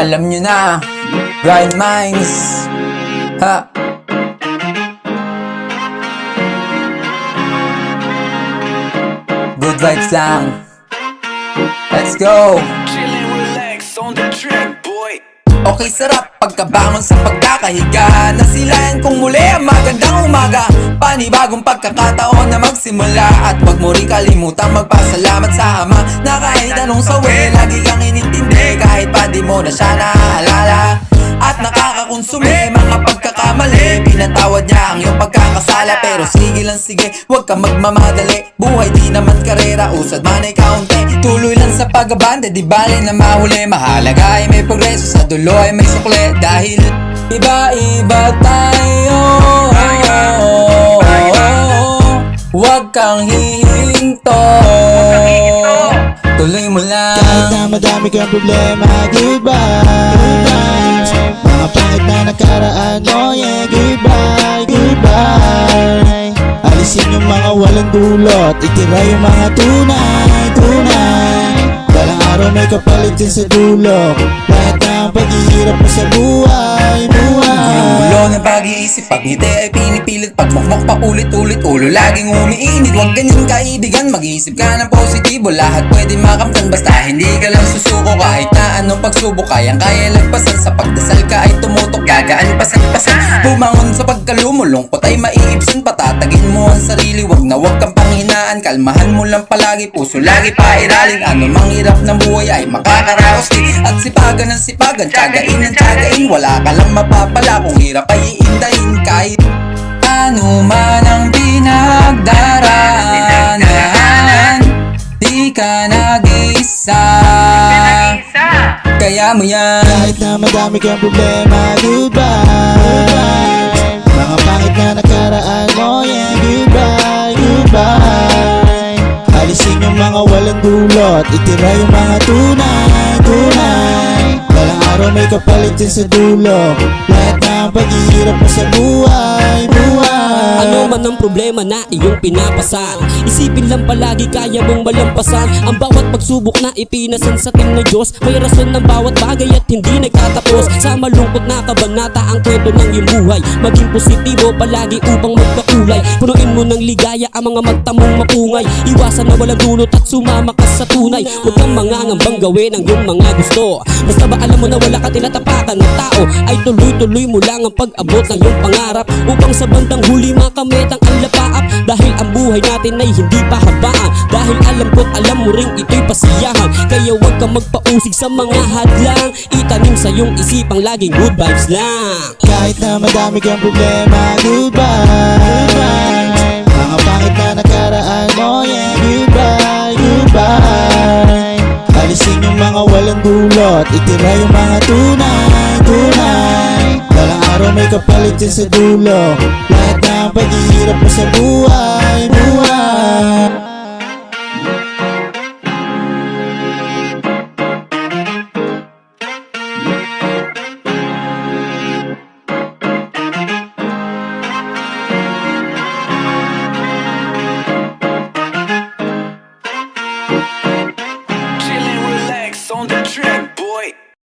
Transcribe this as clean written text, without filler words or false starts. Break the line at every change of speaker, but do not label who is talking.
Alam nyo na, Grind Minds. Ha? Good vibes lang. Let's go.
Chillin', relax on the track, boy.
Okay, sarap pagkabangon sa pagkakahiga. Nasilayan kong muli ang magandang umaga. Panibagong pagkakataon na magsimula. At wag mo rin kalimutang magpasalamat sa Ama na kahit anong sawi, lagi kang inintindi. Kahit pa di mo na siya naaalala at nakakakonsumi mga pagkakamali. Pinatawad niya ang iyong pagkakasala. Pero sige lang sige, huwag kang magmamadali. Buhay di naman karera, usad man ay kaunti. Tuloy lang sa pag-abante, di bale na mahuli. Mahalaga ay may progreso, sa dulo ay may sukle. Dahil iba-iba tayo, huwag kang hihinto. Tuloy mo lang.
Kahit na madami kang problema, goodbye. Mga pangit na nakaraan mo, yeah, goodbye, goodbye. Alisin yung mga walang dulot, itira yung mga tunay, tunay. Balang araw may kapalit din sa dulo. Lahat ng paghihirap mo sa buhay, buhay.
Ulo ng pag-iisip, pag ngiti ay pinipilit. Pagmukmok pa ulit-ulit, ulo laging umiinit. Huwag ganyan kaibigan, mag-iisip ka ng positibo. Lahat pwede makamtan, basta hindi ka lang susuko. Kahit na anong pagsubok, kayang-kaya lagpasan. Sa pagdasal ka ay tumutok, gagaan pasan-pasan. Bumangon sa pagkalumo, lungkot ay maiibsan. Patatagin mo ang sarili, wag na wag kang panghinaan. Kalmahan mo lang palagi, puso lagi pairaling. Ano mang hirap ng buhay ay makakaraos din. At sipagan ng sipagan, tiyagain ng tiyagain. Wala ka lang mapapala kung hirap ay iindahin. Kahit ano man ang pinagdaraanan, di ka nag-isa, kaya mo yan.
Kahit na madami kang problema, goodbye. Mga pangit na nakaraan mo, yeah, goodbye, goodbye. Alisin yung mga walang dulot, itira yung mga tunay, tunay. Balang araw may kapalit din sa dulo. Lahat ng paghihirap mo sa buhay, buhay.
Ano man ang problema na iyong pinapasan, isipin lang palagi kaya mong malampasan. Ang bawat pagsubok na ipinasan sa ating ng Diyos, may rason ng bawat bagay at hindi nagtatapos. Sa malungkot na kabanata ang kwento ng iyong buhay, maging positibo palagi upang magpakulay. Punuin mo ng ligaya ang mga mata mong mapungay. Iwasan na walang dulot at sumama ka sa tunay. Huwag kang mangangambang gawin ang iyong mga gusto. Basta ba alam mo na wala ka tinatapakan ng tao, ay tuloy-tuloy mo lang ang pag-abot ng iyong pangarap. Upang sa bandang huli makamit ang alapaap. Dahil ang buhay natin ay hindi pa habaan. Dahil alam ko't alam mo ring ito'y pasiyahan. Kaya huwag kang magpausig sa mga hadlang. Itanim sa iyong isipang laging good vibes lang.
Kahit na madami kang problema, goodbye. Mga pangit na nakaraan mo, yeah, goodbye, goodbye. Alisin yung mga walang dulot, itira yung mga tunay, tunay. Balang araw may kapalit din sa dulo. Lahat ng paghihirap mo sa buhay, buhay.